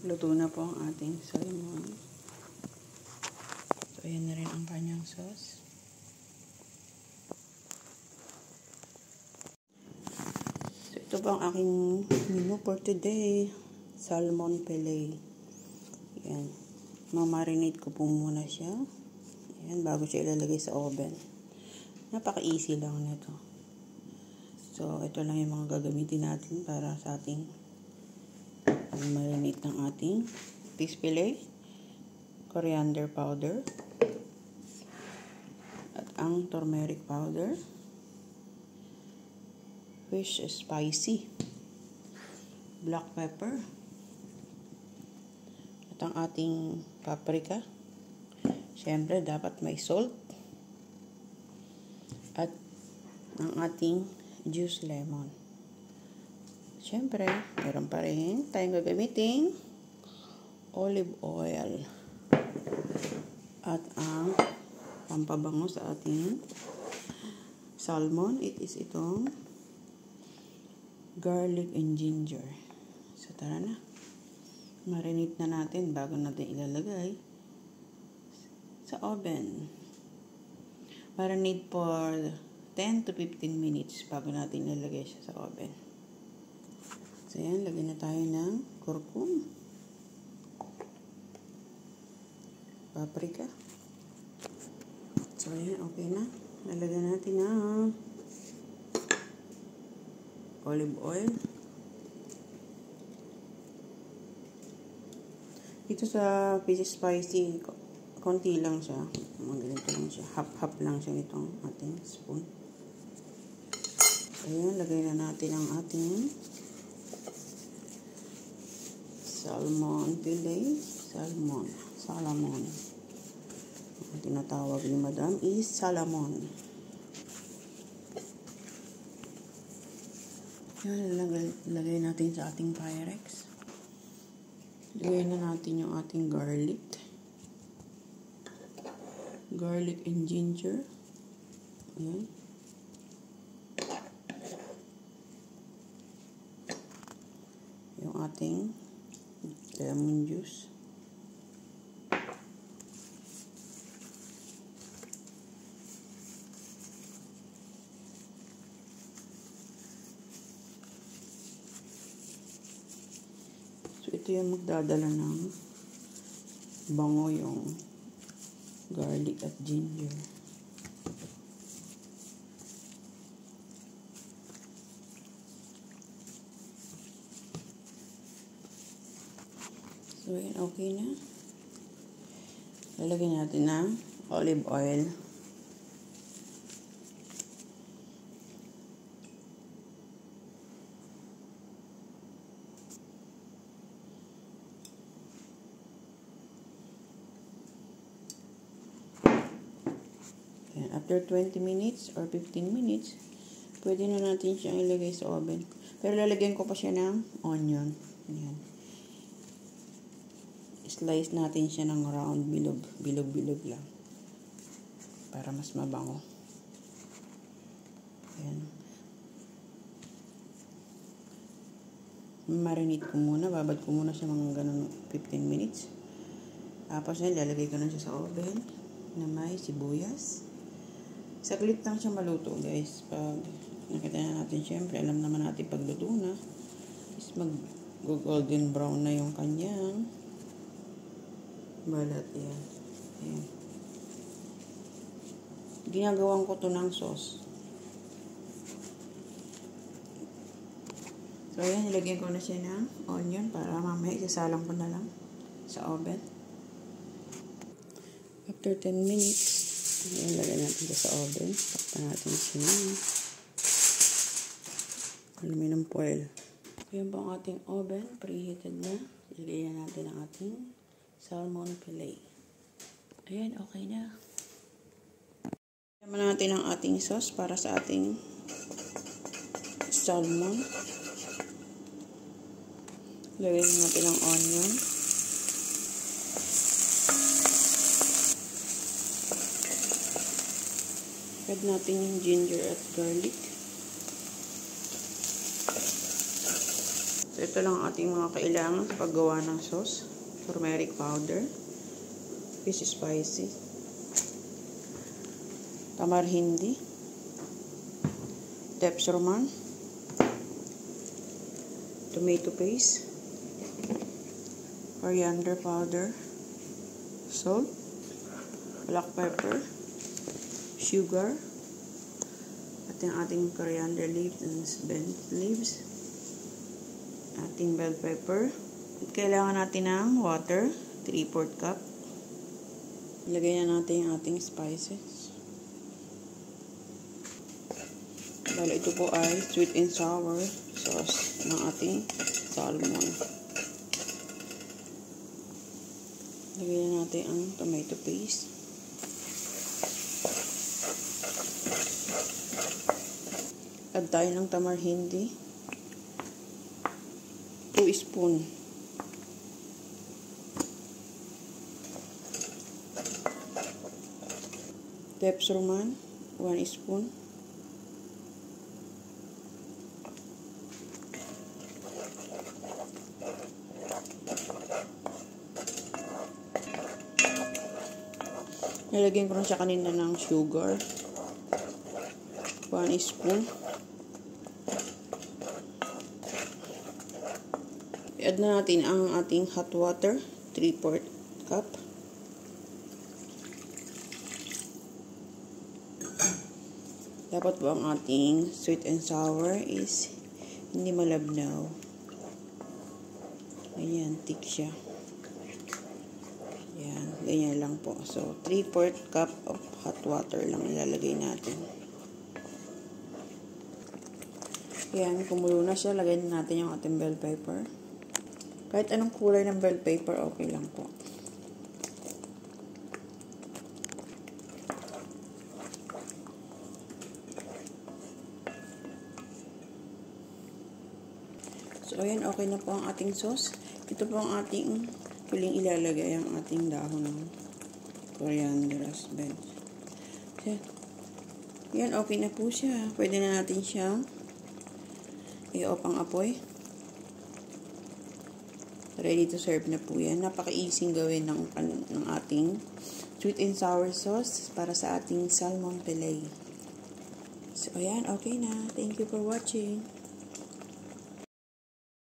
Luto na po ang ating salmon. So, ayan na rin ang kanyang sauce. So, ito po ang aking menu for today. Salmon fillet. Ayan. Mamarinate ko po muna siya. Ayan, bago siya ilalagay sa oven. Napaka-easy lang nito. So, ito lang yung mga gagamitin natin para sa ating marinate ng ating fish fillet, coriander powder, at ang turmeric powder, fish spicy, black pepper, at ang ating paprika. Siyempre, dapat may salt, at ang ating juice lemon. Siyempre, meron pa rin tayong gagamitin olive oil at ang pampabango sa ating salmon. It is itong garlic and ginger. So, tara na. Marinate na natin bago natin ilalagay sa oven. Marinate for 10 to 15 minutes bago natin ilalagay siya sa oven. So, ayan, lagyan na tayo ng kurkum, paprika. So, ayan, okay na. Lalagyan natin ng olive oil. Dito sa fish spicy, konti lang siya. Ganito lang siya. Half lang siya nitong ating spoon. So, ayan, lagay na natin ang ating salmon fillet. Salamon. Ang tinatawag ni Madam is salamon. Yan, lagay natin sa ating Pyrex. Lagay na natin yung ating garlic. Garlic and ginger. Ayan. Yung ating lemon juice. So, ito yung magdadala ng bango, yung garlic at ginger. So, yan, okay na. Lalagyan natin ng olive oil. Yan, after 20 minutes or 15 minutes, pwede na natin siyang ilagay sa oven. Pero lalagyan ko pa siya ng onion. Yan. Slice natin siya ng round, bilog lang. Para mas mabango. Ayan. Marinate ko muna. Babad ko muna siya mga ganun 15 minutes. Tapos yan, lalagay ko na siya sa oven na may sibuyas. Saglit lang siya maluto, guys. Pag nakita na natin, syempre, alam naman natin pagluto na. Is mag-golden brown na yung kanyang balat. Yan. Ayan. Ginagawan ko to ng sauce. So, ayan, nilagyan ko na siya ng onion para mamaya isasalang ko na lang sa oven. After 10 minutes, ayan, lagyan natin siya sa oven. Takpan natin siya ng aluminum foil. Ayan po ang ating oven. Preheated na. Ilagyan natin ang ating salmon fillet. Ayan, okay na. Naman natin ang ating sauce para sa ating salmon. Lagyan natin ang onion. Add natin yung ginger at garlic. So, ito lang ating mga kailangan sa paggawa ng sauce. Turmeric powder, fish spices, tamar hindi, Tepsorman, tomato paste, coriander powder, salt, black pepper, sugar, at yung ating coriander leaves and bent leaves, ating bell pepper. At kailangan natin ng water, 3/4 cup. Ilagay na natin yung ating spices. Bale, ito po ay sweet and sour sauce ng ating salmon. Ilagay na natin ang tomato paste. Add tayo ng tamar hindi. 2 spoon. Tepsorman, 1 spoon. Nilagyan ko na siya kanina ng sugar. 1 spoon. I-add na natin ang ating hot water, 3/4 cup. Dapat po ang ating sweet and sour is hindi malabnaw. Ayan, thick siya. Ayan, ganyan lang po. So, 3/4 cup of hot water lang ilalagay natin. Ayan, kumulo na siya. Lagay na natin yung ating bell pepper. Kahit anong kulay ng bell pepper, okay lang po. So, ayan, okay na po ang ating sauce. Ito po ang ating huling ilalagay, ang ating dahon ng coriander as bent. So, yan, okay na po siya. Pwede na natin siyang i-off ang apoy. Ready to serve na po yan. Napaka-easy gawin ng ating sweet and sour sauce para sa ating salmon fillet. So, ayan, okay na. Thank you for watching.